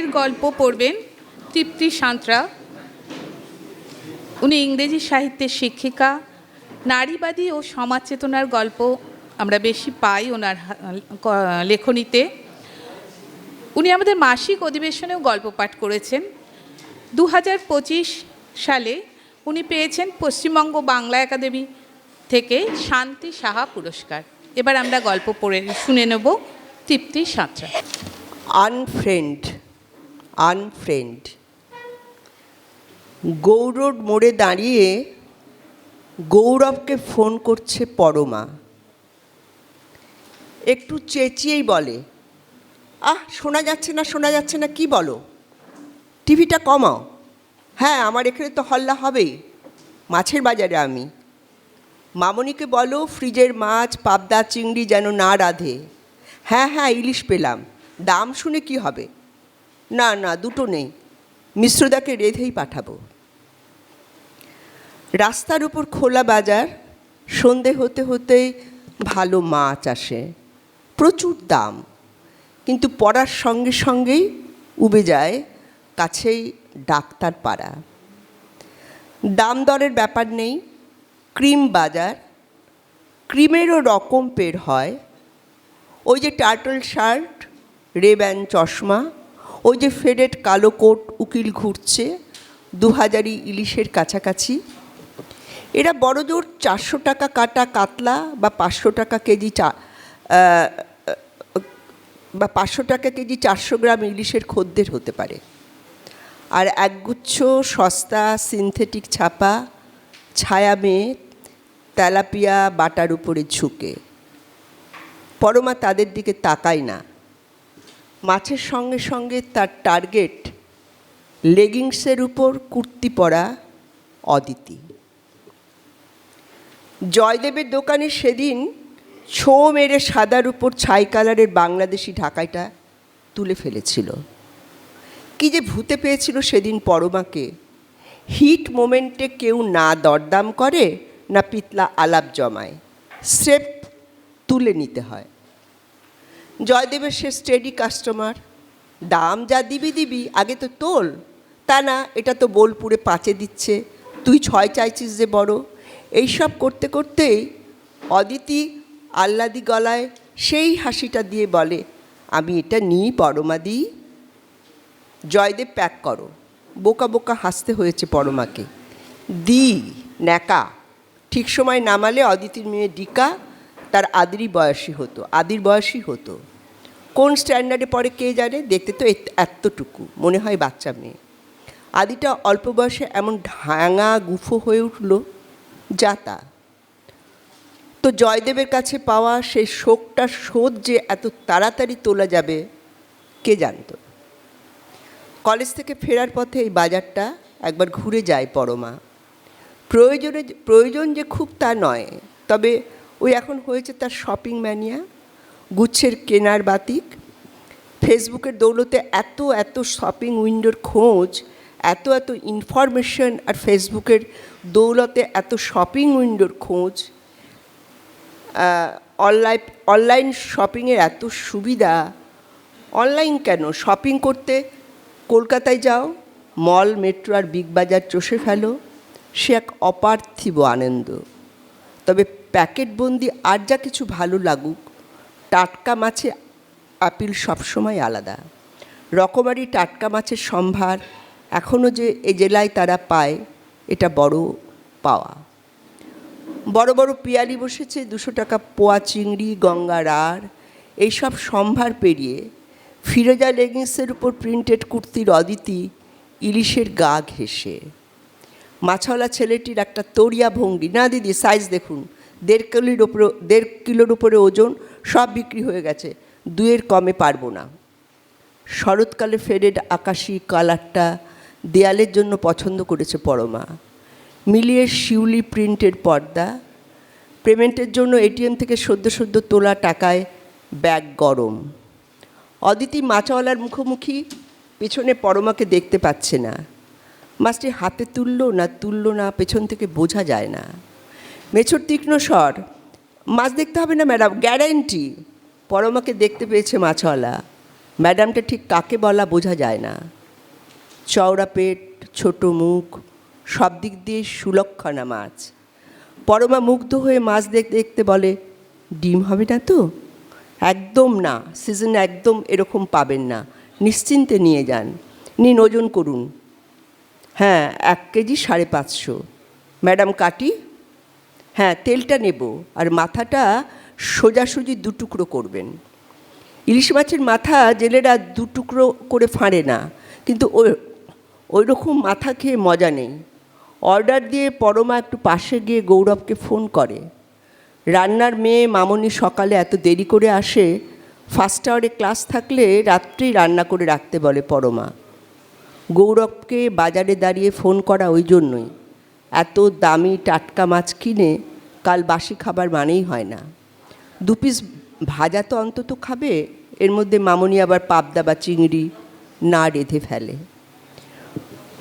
পরের গল্প পড়বেন তৃপ্তি সাঁতরা। উনি ইংরেজি সাহিত্যের শিক্ষিকা। নারীবাদী ও সমাজ চেতনার গল্প আমরা বেশি পাই ওনার লেখনীতে। উনি আমাদের মাসিক অধিবেশনেও গল্প পাঠ করেছেন। 2025 সালে উনি পেয়েছেন পশ্চিমবঙ্গ বাংলা একাডেমি থেকে শান্তি সাহা পুরস্কার। এবার আমরা গল্প পড়ে শুনে নেব তৃপ্তি সাঁতরা। আনফ্রেন্ড। গৌরোড মোড়ে দাঁড়িয়ে গৌরবকে ফোন করছে পরমা। একটু চেঁচিয়েই বলে, শোনা যাচ্ছে না, কি বলো? টিভিটা কমাও। হ্যাঁ, আমার এখানে তো হল্লা হবেই, মাছের বাজারে আমি। মামনিকে বলো ফ্রিজের মাছ, পাবদা, চিংড়ি যেন না রাধে। হ্যাঁ, ইলিশ পেলাম, দাম শুনে কি হবে? না, দুটো নেই, মিশ্রদাকে রেধেই পাঠাবো। রাস্তার উপর খোলা বাজার, সন্ধে হতে হতেই ভালো মাছ আসে, প্রচুর দাম, কিন্তু পড়ার সঙ্গে সঙ্গেই উবে যায় কাছেই ডাক্তার পাড়া। দাম দরের ব্যাপার নেই। ক্রিম বাজার, ক্রিমেরও রকম পের হয়। ওই যে টার্টল শার্ট, রেব্যান চশমা, ওই যে ফেডেড কালো কোট উকিল ঘুরছে 2000 ইলিশের কাছাকাছি। এরা বড় জোর 400 টাকা কাটা কাতলা বা 500 টাকা কেজি 400 গ্রাম ইলিশের খদ্দের হতে পারে। আর একগুচ্ছ সস্তা সিনথেটিক ছাপা ছায়া মেয়ে তেলাপিয়া বাটার উপরে ঝুঁকে। পরমা তাদের দিকে তাকায় না। মাছের সঙ্গে সঙ্গে তার টার্গেট লেগিংসের উপর কুর্তি পরা অদিতি। জয়দেবের দোকানে সেদিন ছো মেরে সাদার উপর ছাই কালারের বাংলাদেশি ঢাকাইটা তুলে ফেলেছিল। কি যে ভূতে পেয়েছিল সেদিন পরমাকে। হিট মোমেন্টে কেউ না দরদাম করে না পিতলা আলাপ জমায়, স্রেফ তুলে নিতে হয়। জয়দেবের সে স্টেডি কাস্টমার। দাম যা দিবি আগে তো তোল, তা না এটা তো বোলপুরে 5 দিচ্ছে, তুই 6 চাইছিস যে বড়। এইসব করতে করতেই অদিতি আহ্লাদি গলায় সেই হাসিটা দিয়ে বলে, আমি এটা নিই পরমা দি। জয়দেব প্যাক করো। বোকা বোকা হাসতে হয়েছে পরমাকে। দি ন্যাকা। ঠিক সময় নামালে অদিতির মেয়ে ডিকা তার আদির বয়সী হতো। কোন স্ট্যান্ডার্ডে পড়ে কে জানে, দেখতে তো এতটুকু, মনে হয় বাচ্চা মেয়ে। আদিটা অল্প বয়সে এমন ঢাঙা গুফো হয়ে উঠল যাতা। তো জয়দেবের কাছে পাওয়া সেই শোকটার শোধ যে এত তাড়াতাড়ি তোলা যাবে কে জানত। কলেজ থেকে ফেরার পথে এই বাজারটা একবার ঘুরে যায় পরমা। প্রয়োজন যে খুব তা নয়, তবে ওই এখন হয়েছে তার শপিং ম্যানিয়া। গুচ্ছের কেনার বাতিক। ফেসবুকের দৌলতে এত শপিং উইন্ডোর খোঁজ, এত ইনফরমেশন, আর ফেসবুকের দৌলতে এত শপিং উইন্ডোর খোঁজ। অনলাইন শপিংয়ের এত সুবিধা। অনলাইন কেন, শপিং করতে কলকাতায় যাও, মল, মেট্রো আর বিগ বাজার চষে ফেলো, সে এক অপার্থিব আনন্দ। তবে প্যাকেটবন্দি আর যা কিছু ভালো লাগুক, টাটকা মাছে আপিল সবসময় আলাদা। রকমারি টাটকা মাছের সম্ভার এখনও যে এ জেলায় তারা পায়, এটা বড় পাওয়া। বড় বড় পিয়ালি বসেছে 200 টাকা পোয়া চিংড়ি, গঙ্গার আর এইসব সম্ভার পেরিয়ে ফিরোজা লেগিংসের উপর প্রিন্টেড কুর্তির অদিতি ইলিশের গা ঘেঁষে। মাছওয়ালা ছেলেটির একটা তরিয়া ভঙ্গি, না দিদি সাইজ দেখুন, 1.5 কিলোর উপরে ওজন, সব বিক্রি হয়ে গেছে, 2 কমে পারবো না। শরৎকালে ফেডেড আকাশি কালারটা দেয়ালের জন্য পছন্দ করেছে পরমা। মিলিয়ে শিউলি প্রিন্টের পর্দা। পেমেন্টের জন্য এটিএম থেকে সদ্য তোলা টাকায় ব্যাগ গরম। অদিতি মাছওয়ালার মুখোমুখি, পেছনে পরমাকে দেখতে পাচ্ছে না। মাছটি হাতে তুললো না পেছন থেকে বোঝা যায় না। মেছোর তীক্ষ্ণ স্বর, মাছ দেখতে হবে না ম্যাডাম, গ্যারান্টি। পরমাকে দেখতে পেয়েছে মাছওয়ালা। ম্যাডামটা ঠিক কাকে বলা বোঝা যায় না। চওড়া পেট, ছোট মুখ, সব দিক দিয়ে সুলক্ষণা মাছ। পরমা মুগ্ধ হয়ে মাছ দেখতে দেখতে বলে, ডিম হবে না তো? একদম না, সিজনে একদম এরকম পাবেন না, নিশ্চিন্তে নিয়ে যান। নিন, ওজন করুন। হ্যাঁ, 1 কেজি 550। ম্যাডাম কাটি? হ্যাঁ, তেলটা নেব, আর মাথাটা সোজাসুজি 2 টুকরো করবেন। ইলিশ মাছের মাথা জেলেরা 2 টুকরো করে ফাঁড়ে না, কিন্তু ওই রকম মাথা খেয়ে মজা নেই। অর্ডার দিয়ে পরমা একটু পাশে গিয়ে গৌরবকে ফোন করে। রান্নার মেয়ে মামনি সকালে এত দেরি করে আসে, ফার্স্ট আওয়ারে ক্লাস থাকলে রাত্রেই রান্না করে রাখতে বলে পরমা। গৌরবকে বাজারে দাঁড়িয়ে ফোন করা ওই জন্যই, এত দামি টাটকা মাছ কিনে কাল বাসি খাবার মানেই হয় না। 2 পিস ভাজা তো অন্তত খাবে, এর মধ্যে মামনি আবার পাবদা বা চিংড়ি না রেঁধে ফেলে।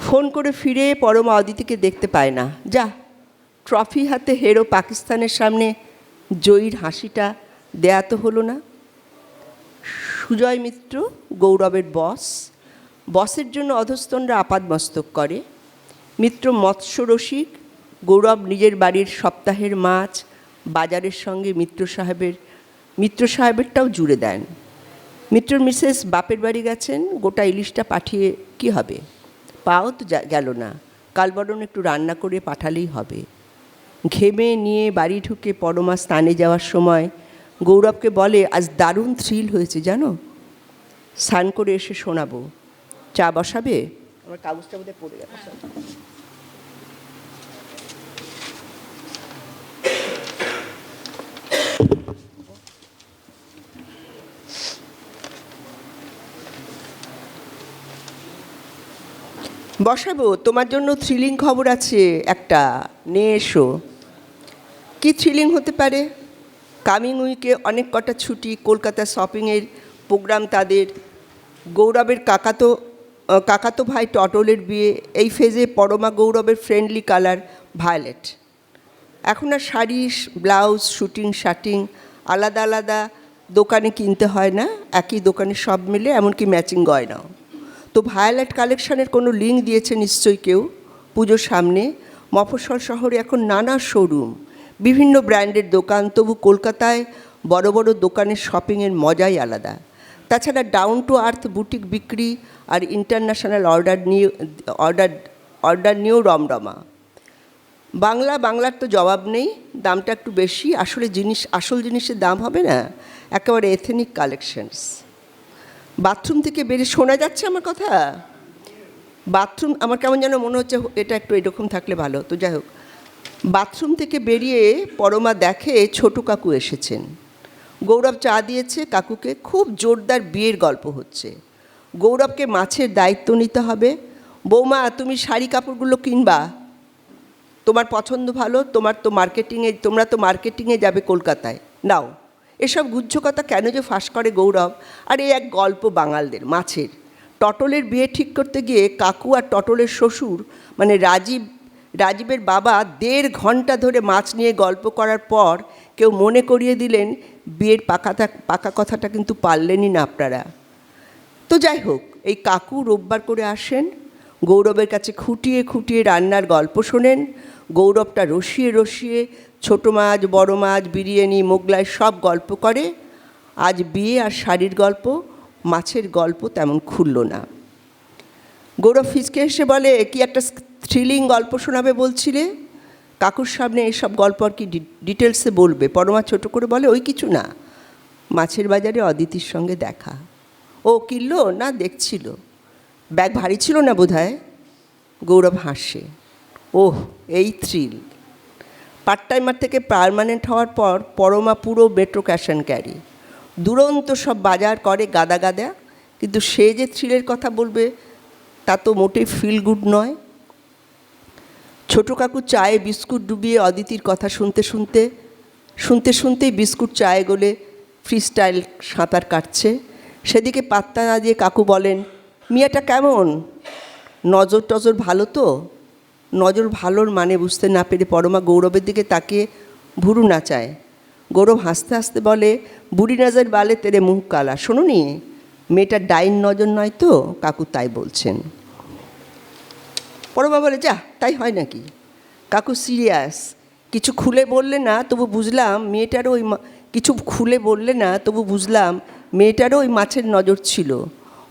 ফোন করে ফিরে পরমা অদিতিকে দেখতে পায় না। যা, ট্রফি হাতে হেরো পাকিস্তানের সামনে জয়ীর হাসিটা দেয়া তো হলো না। সুজয় মিত্র গৌরবের বসের জন্য অধস্তনরা আপাদমস্তক করে। মিত্র মৎস্যরসিক, গৌরব নিজের বাড়ির সপ্তাহের মাছ বাজারের সঙ্গে মিত্র সাহেবেরটাও জুড়ে দেন। মিত্রর মিসেস বাপের বাড়ি গেছেন, গোটা ইলিশটা পাঠিয়ে কি হবে? পাও তো গেল না, কাল বরং একটু রান্না করে পাঠালেই হবে। ঘেমে নিয়ে বাড়ি ঢুকে পরমা স্নানে যাওয়ার সময় গৌরবকে বলে, আজ দারুণ থ্রিল হয়েছে জানো, স্নান করে এসে শোনাবো। চা বসাবে? আমার কাগজটা বোধহয় পড়ে গেল। বসাবো, তোমার জন্য থ্রিলিং খবর আছে একটা, নিয়ে এসো। কী থ্রিলিং হতে পারে? কামিং উইকে অনেক কটা ছুটি, কলকাতা শপিংয়ের প্রোগ্রাম তাদের। গৌরবের কাকাতো ভাই টটলের বিয়ে। এই ফেজে পরমা গৌরবের ফ্রেন্ডলি কালার ভায়োলেট। এখন আর শাড়ি, ব্লাউজ, শুটিং, শার্টিং আলাদা আলাদা দোকানে কিনতে হয় না, একই দোকানে সব মিলে, এমনকি ম্যাচিং গয়নাও। তো ভায়োলেট কালেকশানের কোনো লিঙ্ক দিয়েছে নিশ্চয়ই কেউ। পুজোর সামনে মফস্বল শহরে এখন নানা শোরুম, বিভিন্ন ব্র্যান্ডের দোকান। তবু কলকাতায় বড় বড় দোকানের শপিংয়ের মজাই আলাদা। তাছাড়া ডাউন টু আর্থ বুটিক বিক্রি আর ইন্টারন্যাশনাল অর্ডার নিয়েও রমরমা। বাংলার তো জবাব নেই, দামটা একটু বেশি। আসল জিনিসের দাম হবে না, একেবারে এথেনিক কালেকশনস। বাথরুম থেকে বেরিয়ে শোনা যাচ্ছে আমার কথা? বাথরুম, আমার কেমন যেন মনে হচ্ছে এটা একটু এরকম থাকলে ভালো। তো যাই হোক, বাথরুম থেকে বেরিয়ে পরমা দেখে ছোট কাকু এসেছেন। গৌরব চা দিয়েছে কাকুকে। খুব জোরদার বিয়ের গল্প হচ্ছে। গৌরবকে মাছের দায়িত্ব নিতে হবে। বৌমা, তুমি শাড়ি কাপড়গুলো কিনবা, তোমার পছন্দ ভালো, তোমরা তো মার্কেটিংয়ে যাবে কলকাতায়, নাও। এসব গুহ্য কথা কেন যে ফাঁস করে গৌরব। আর এই এক গল্প বাঙালদের মাছের। টটলের বিয়ে ঠিক করতে গিয়ে কাকু আর টটলের শ্বশুর মানে রাজীবের বাবা 1.5 ঘন্টা ধরে মাছ নিয়ে গল্প করার পর কেউ মনে করিয়ে দিলেন বিয়ের পাকা কথাটা কিন্তু পারলেনই না আপনারা। তো যাই হোক, এই কাকু রোববার করে আসেন, গৌরবের কাছে খুঁটিয়ে খুঁটিয়ে রান্নার গল্প শোনেন। গৌরবটা রসিয়ে ছোটো মাছ, বড় মাছ, বিরিয়ানি, মোগলাই সব গল্প করে। আজ বিয়ে আর শাড়ির গল্প, মাছের গল্প তেমন খুলল না। গৌরব ফিসকে এসে বলে, কি একটা থ্রিলিং গল্প শোনাবে বলছিলে? কাকুর সামনে এসব গল্প আর কি ডিটেলসে বলবে? পরমা ছোটো করে বলে, ওই কিছু না, মাছের বাজারে অদিতির সঙ্গে দেখা। ও কিনলো না? দেখছিল। ব্যাগ ভারী ছিল না বোধহয়। গৌরব হাসে। ওহ, এই থ্রিল। পার্ট টাইমার থেকে পার্মানেন্ট হওয়ার পর পরমা পুরো মেট্রো ক্যাশ অ্যান্ড ক্যারি, দুরন্ত সব বাজার করে গাদা। কিন্তু সে যে থ্রিলের কথা বলবে তা তো মোটেই ফিল গুড নয়। ছোটো কাকু চায়ে বিস্কুট ডুবিয়ে অদিতির কথা শুনতেই বিস্কুট চায়ে গলে ফ্রি স্টাইল সাঁতার কাটছে। সেদিকে পাত্তা না দিয়ে কাকু বলেন, মিয়াটা কেমন? নজর ভালো তো? নজর ভালোর মানে বুঝতে না পেরে পরমা গৌরবের দিকে তাকিয়ে ভুরু নাচায়। গৌরব হাসতে হাসতে বলে, বুড়ি নজর বালে তেরে মুখ কালা। শোনোনি, মেয়েটার ডাইন নজর নয় তো? কাকু তাই বলছেন। পরমা বলে, যা, তাই হয় নাকি? কাকু সিরিয়াস। কিছু খুলে বললে না, তবু বুঝলাম মেয়েটারও কিছু খুলে বললে না, তবু বুঝলাম মেয়েটারও ওই মাছের নজর ছিল।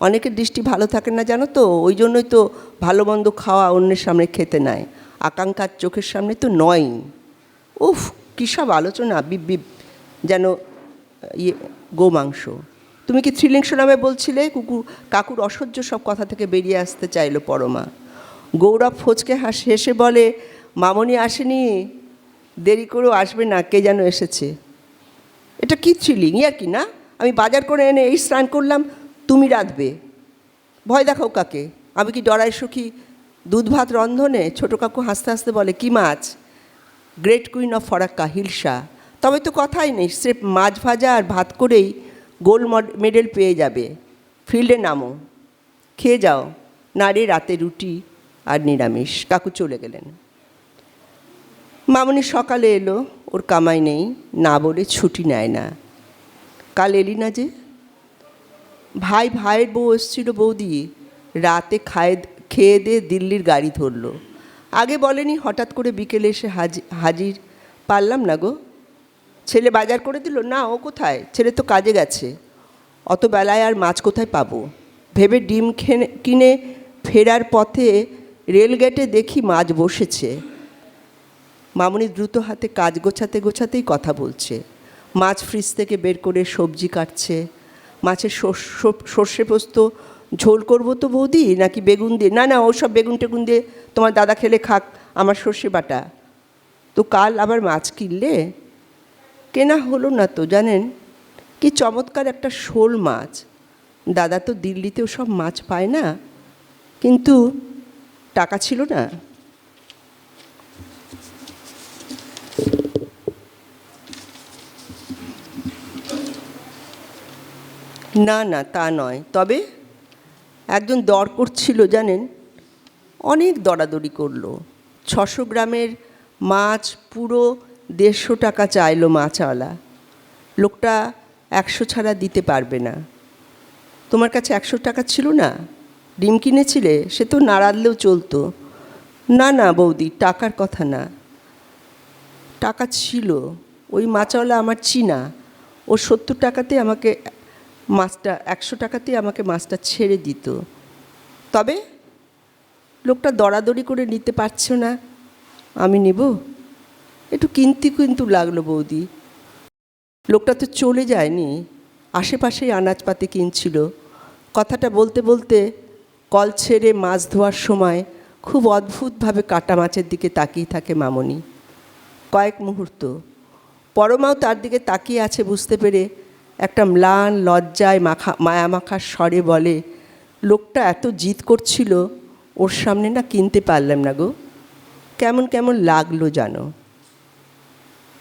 অনেকের দৃষ্টি ভালো থাকে না জানো তো, ওই জন্যই তো ভালো মন্দ খাওয়া অন্যের সামনে খেতে নেয়, আকাঙ্ক্ষার চোখের সামনে তো নয়। উফ, কী সব আলোচনা, বিপ বিপ, যেন গোমাংস। তুমি কি থ্রিলিংস নামে বলছিলে? কাকুর অসহ্য সব কথা থেকে বেরিয়ে আসতে চাইলো পরমা। গৌরব ফচকে হেসে বলে, মামনি আসেনি, দেরি করেও আসবে না, কে যেন এসেছে। এটা কি থ্রিলিং? আর কি না, আমি বাজার করে এনে এই স্নান করলাম, তুমি রাঁধবে? ভয় দেখাও কাকে? আমি কি ডরাই সখী দুধ ভাত রন্ধনে? ছোটো কাকু হাসতে হাসতে বলে, কি মাছ? Great queen of Farakka, hilsa. তবে তো কথাই নেই, স্রেফ মাছ ভাজা আর ভাত করেই গোল্ড মেডেল পেয়ে যাবে। ফিল্ডে নামো, খেয়ে যাও। নারে রাতে রুটি আর নিরামিষ। কাকু চলে গেলেন। মামনি সকালে এলো, ওর কামাই নেই, না বলে ছুটি নেয় না। কাল এলি না যে? ভাইয়ের বউ এসছিল বৌদি, রাতে খেয়ে দিয়ে দিল্লির গাড়ি ধরলো। আগে বলেনি, হঠাৎ করে বিকেলে এসে হাজির। পারলাম না গো। ছেলে বাজার করে দিল না? ও কোথায়? ছেলে তো কাজে গেছে। অত বেলায় আর মাছ কোথায় পাবো? ভেবে ডিম কিনে ফেরার পথে রেলগেটে দেখি মাছ বসেছে। মামনি দ্রুত হাতে কাজ গোছাতেই কথা বলছে। মাছ ফ্রিজ থেকে বের করে সবজি কাটছে। মাছের সর্ষে পোস্ত ঝোল করবো তো বৌদি, নাকি বেগুন দিয়ে? না, ওসব বেগুন টেগুন দিয়ে তোমার দাদা খেলে খাক, আমার সর্ষে বাটা। তো কাল আবার মাছ কিনলে? কেনা হলো না তো জানেন। কি চমৎকার একটা শোল মাছ। দাদা তো দিল্লিতেও সব মাছ পায় না, কিন্তু টাকা ছিল না। না, তা নয়, তবে একজন দর করছিল জানেন, অনেক দরাদরি করলো। 600 গ্রামের মাছ পুরো 150 টাকা চাইলো মাছওয়ালা। লোকটা 100 ছাড়া দিতে পারবে না। তোমার কাছে 100 টাকা ছিল না? ডিম কিনেছিলে, সে তো নাড়ালেও চলতো। না বৌদি, টাকার কথা না। টাকা ছিল, ওই মাছওয়ালা আমার চিনা। ও 70 টাকাতে আমাকে মাছটা, 100 টাকাতেই আমাকে মাছটা ছেড়ে দিত। তবে লোকটা দরাদরি করে নিতে পারছো না, আমি নেব? একটু কিন্তু লাগলো বৌদি। লোকটা তো চলে যায়নি, আশেপাশেই আনাজপাতি কিনছিল। কথাটা বলতে বলতে কল ছেড়ে মাছ ধোয়ার সময় খুব অদ্ভুতভাবে কাটা মাছের দিকে তাকিয়ে থাকে মামনি। কয়েক মুহূর্ত পরমাও তার দিকে তাকিয়ে আছে বুঝতে পেরে একটা ম্লান লজ্জায় মায়ামাখার স্বরে বলে, লোকটা এত জিদ করছিল, ওর সামনে না কিনতে পারলাম না গো। কেমন লাগলো জানো,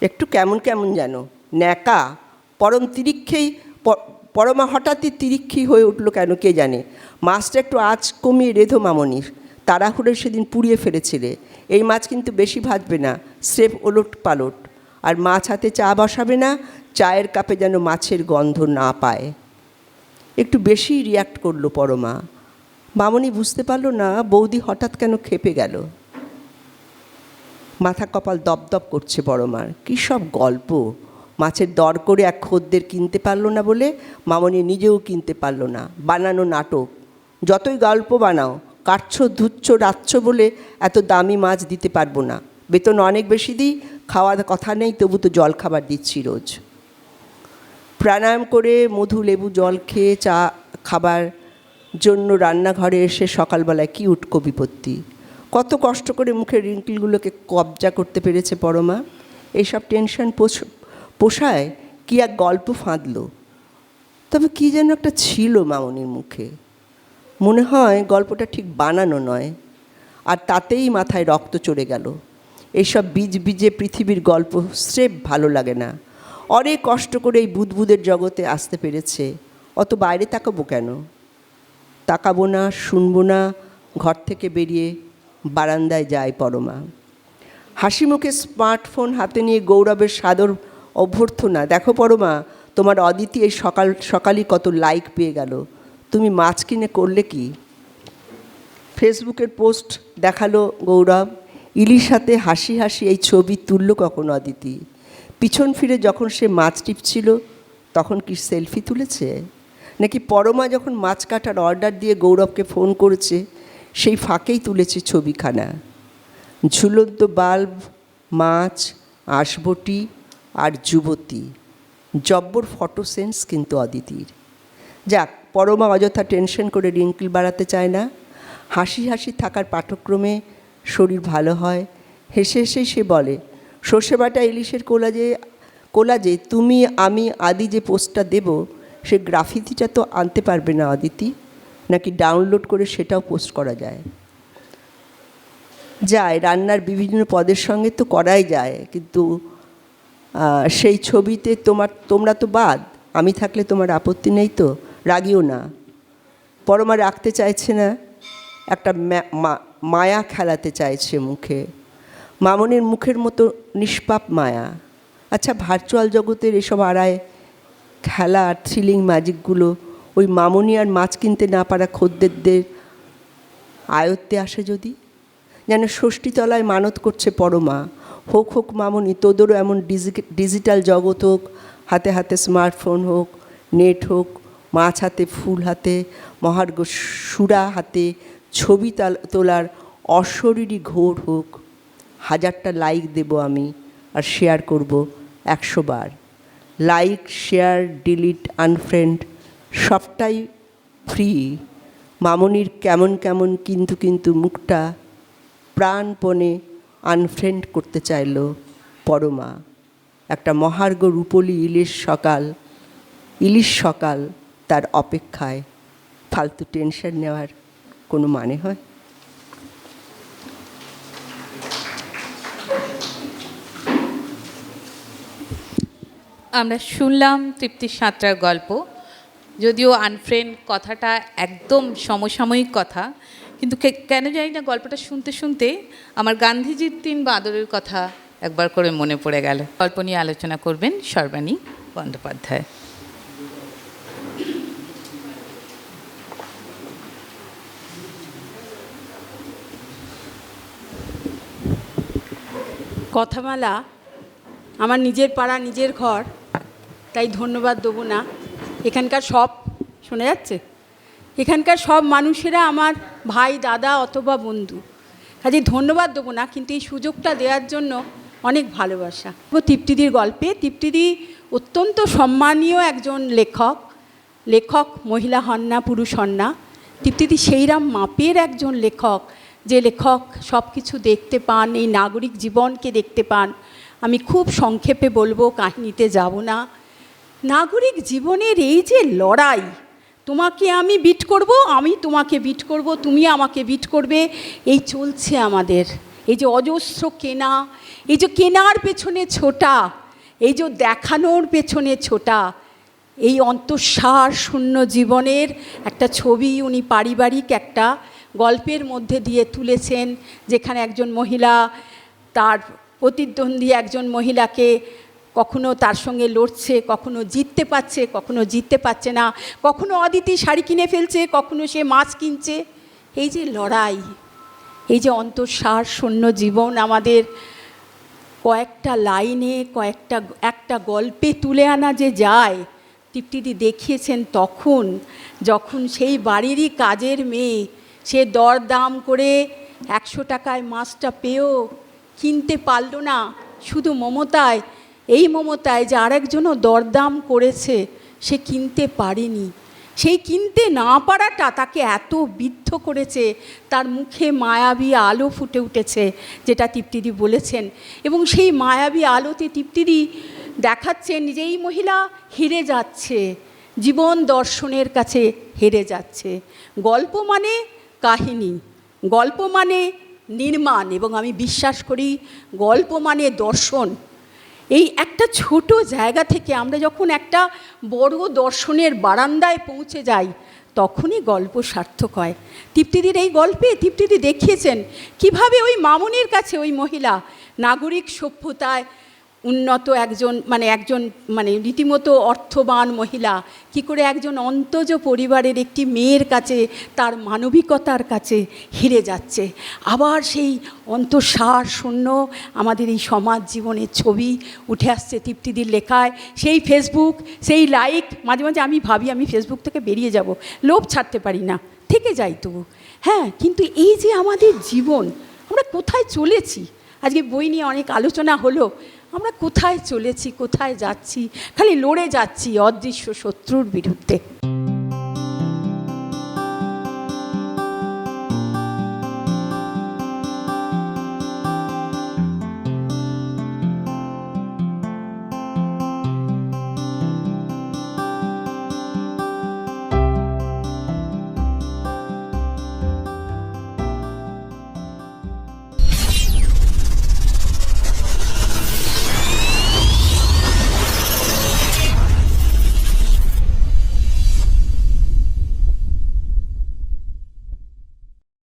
একটু কেমন জানো, ন্যাকা। পরমা হঠাৎই তিরিক্ষি হয়ে উঠল কেন কে জানে। মাছটা একটু আঁচ কমিয়ে রেধো মামনির, তাড়াহুড়ো সেদিন পুড়িয়ে ফেলেছিলে। এই মাছ কিন্তু বেশি ভাজবে না, স্রেফ ওলট পালট। আর মাছ হাতে চা বসাবে না, চায়ের কাপে যেন মাছের গন্ধ না পায়। একটু বেশি রিয়াক্ট করলো পরমা। মামনি বুঝতে পারল না বৌদি হঠাৎ কেন ক্ষেপে গেল। মাথা কপাল দপদপ করছে পরমার। কী সব গল্প! মাছের দর করে এক খদ্দের কিনতে পারলো না বলে মামনি নিজেও কিনতে পারলো না। বানানো নাটক। যতই গল্প বানাও, কাটছো ধুচ্ছো রাখছো বলে এত দামি মাছ দিতে পারবো না। বেতন অনেক বেশি দিই, খাওয়ার কথা নেই, তবু তো জল খাবার দিচ্ছি রোজ। প্রাণায়াম করে মধু লেবু জল খেয়ে চা খাবার জন্য রান্নাঘরে এসে সকালবেলায় কি উটকো বিপত্তি। কত কষ্ট করে মুখের রিঙ্কেলগুলোকে কবজা করতে পেরেছে পরমা। এইসব টেনশন পোষায় কি এক গল্প ফাঁদলো। তবে কি যেন একটা ছিল মামনির মুখে। মনে হয় গল্পটা ঠিক বানানো নয়, আর তাতেই মাথায় রক্ত চড়ে গেল। এইসব বীজে পৃথিবীর গল্প স্রেফ ভালো লাগে না। অনেক কষ্ট করে এই বুদবুদের জগতে আসতে পেরেছে, অত বাইরে তাকাবো কেন? তাকাবো না, শুনবো না। ঘর থেকে বেরিয়ে বারান্দায় যায় পরমা। হাসি মুখে স্মার্টফোন হাতে নিয়ে গৌরবের সাদর অভ্যর্থনা। দেখো পরমা, তোমার অদিতি এই সকালই কত লাইক পেয়ে গেল। তুমি মাছ কিনে করলে কি? ফেসবুকের পোস্ট দেখালো গৌরব, ইলিশ হাতে হাসি হাসি এই ছবি তুলল কখন অদিতি? পিছন ফিরে যখন সে মাছ টিপছিল তখন কি সেলফি তুলেছে? নাকি পরমা যখন মাছ কাটার অর্ডার দিয়ে গৌরবকে ফোন করেছে সেই ফাঁকেই তুলেছে ছবিখানা? ঝুলন্ত বাল্ব, মাছ, আঁশবটি আর যুবতী, জব্বর ফটো সেন্স কিন্তু অদিতির। যাক, পরমা অযথা টেনশন করে রিঙ্কেল বাড়াতে চায় না। হাসি হাসি থাকার পাঠক্রমে শরীর ভালো হয়। হেসে হেসেই সে বলে, সর্ষে বাটা ইলিশের কোলাজে তুমি আমি আদি যে পোস্টটা দেব সে গ্রাফিতিটা তো আনতে পারবে না অদিতি? নাকি ডাউনলোড করে সেটাও পোস্ট করা যায়? যায়, রান্নার বিভিন্ন পদের সঙ্গে তো করাই যায়, কিন্তু সেই ছবিতে তোমরা তো বাদ। আমি থাকলে তোমার আপত্তি নেই তো? রাগিও না। পরমা রাখতে চাইছে না, একটা মায়া খেলাতে চাইছে মুখে, মামনির মুখের মতো নিষ্পাপ মায়া। আচ্ছা, ভার্চুয়াল জগতের এসব আড়ায় খেলা আর থ্রিলিং ম্যাজিকগুলো ওই মামনি আর মাছ কিনতে না পারা খদ্দেরদের আয়ত্তে আসে যদি? যেন ষষ্ঠীতলায় মানত করছে পরমা, হোক হোক মামনি, তোদেরও এমন ডিজিটাল জগৎ হোক, হাতে হাতে স্মার্টফোন হোক, নেট হোক, মাছ হাতে, ফুল হাতে, মহার্ঘ সুরা হাতে ছবি তোলার অশরীরী ঘোর হোক। 1000টা লাইক দেব আমি আর শেয়ার করব 100 বার। লাইক, শেয়ার, ডিলিট, আনফ্রেন্ড সবটাই ফ্রি। মামনির কেমন কেমন কিন্তু মুখটা প্রাণপণে আনফ্রেন্ড করতে চাইল পরমা। একটা মহার্ঘ রূপলি ইলিশ সকাল তার অপেক্ষায়। ফালতু টেনশন নেওয়ার কোনো মানে হয়? আমরা শুনলাম তৃপ্তি সাঁতরার গল্প। যদিও আনফ্রেন্ড কথাটা একদম সমসাময়িক কথা, কিন্তু কেন জানি না গল্পটা শুনতে শুনতে আমার গান্ধীজির 3 বাঁদরের কথা একবার করে মনে পড়ে গেল। গল্প নিয়ে আলোচনা করবেন সর্বাণী বন্দ্যোপাধ্যায়। কথামালা আমার নিজের পাড়া নিজের ঘর, তাই ধন্যবাদ দেবো না। এখানকার সব শোনা যাচ্ছে, এখানকার সব মানুষেরা আমার ভাই, দাদা অথবা বন্ধু, কাজে ধন্যবাদ দেবো না, কিন্তু এই সুযোগটা দেওয়ার জন্য অনেক ভালোবাসা। তৃপ্তিদির গল্পে, তৃপ্তিদি অত্যন্ত সম্মানীয় একজন লেখক, মহিলা হন না, পুরুষ হন না। তৃপ্তিদি সেইরাম মাপের একজন লেখক, যে লেখক সব কিছু দেখতে পান, এই নাগরিক জীবনকে দেখতে পান। আমি খুব সংক্ষেপে বলবো, কাহিনীতে যাব না। নাগরিক জীবনের এই যে লড়াই, তোমাকে আমি বিট করব, আমি তোমাকে বিট করব, তুমি আমাকে বিট করবে, এই চলছে আমাদের। এই যে অজস্র কেনা, এই যে কেনার পেছনে ছোটা, এই যে দেখানোর পেছনে ছোটা, এই অন্তঃসার শূন্য জীবনের একটা ছবি উনি পারিবারিক একটা গল্পের মধ্যে দিয়ে তুলেছেন, যেখানে একজন মহিলা তার প্রতিদ্বন্দ্বী একজন মহিলাকে কখনো তার সঙ্গে লড়ছে, কখনো জিততে পারছে, কখনো জিততে পারছে না, কখনো অদিতি শাড়ি কিনে ফেলছে, কখনো সে মাছ কিনছে। এই যে লড়াই, এই যে অন্তঃসার শূন্য জীবন আমাদের কয়েকটা লাইনে, একটা গল্পে তুলে আনা যে যায়। তৃপ্তিদি দেখিয়েছেন তখন, যখন সেই বাড়িরই কাজের মেয়ে, সে দরদাম করে 100 টাকায় মাছটা পেয়েও কিনতে পারল না। শুধু মমতায়, এই মমতায় যে আরেকজনও দরদাম করেছে, সে কিনতে পারেনি। সেই কিনতে না পারাটা তাকে এত বিদ্ধ করেছে, তার মুখে মায়াবী আলো ফুটে উঠেছে, যেটা তৃপ্তিদি বলেছেন। এবং সেই মায়াবী আলোতে তৃপ্তিদি দেখাচ্ছেন যে এই মহিলা হেরে যাচ্ছে, জীবন দর্শনের কাছে হেরে যাচ্ছে। গল্প মানে কাহিনী, গল্প মানে নির্মাণ, এবং আমি বিশ্বাস করি গল্প মানে দর্শন। এই একটা ছোট জায়গা থেকে আমরা যখন একটা বড় দর্শনের বারান্দায় পৌঁছে যাই, তখনই গল্প সার্থক হয়। তৃপ্তিদির এই গল্পে তৃপ্তিদি দেখিয়েছেন কিভাবে ওই মামনির কাছে ওই মহিলা নাগরিক সভ্যতায় উন্নত একজন রীতিমতো অর্থবান মহিলা কি করে একজন অন্তজ পরিবারের একটি মেয়ের কাছে তার মানবিকতার কাছে হেরে যাচ্ছে। আবার সেই অন্তঃসার শূন্য আমাদের এই সমাজ জীবনের ছবি উঠে আসছে তৃপ্তিদির লেখায়। সেই ফেসবুক, সেই লাইক, মাঝে মাঝে আমি ভাবি আমি ফেসবুক থেকে বেরিয়ে যাব, লোভ ছাড়তে পারি না, থেকে যাই তবু। হ্যাঁ, কিন্তু এই যে আমাদের জীবন, আমরা কোথায় চলেছি? আজকে বই নিয়ে অনেক আলোচনা হলো, আমরা কোথায় চলেছি, কোথায় যাচ্ছি? খালি লড়ে যাচ্ছি অদৃশ্য শত্রুর বিরুদ্ধে।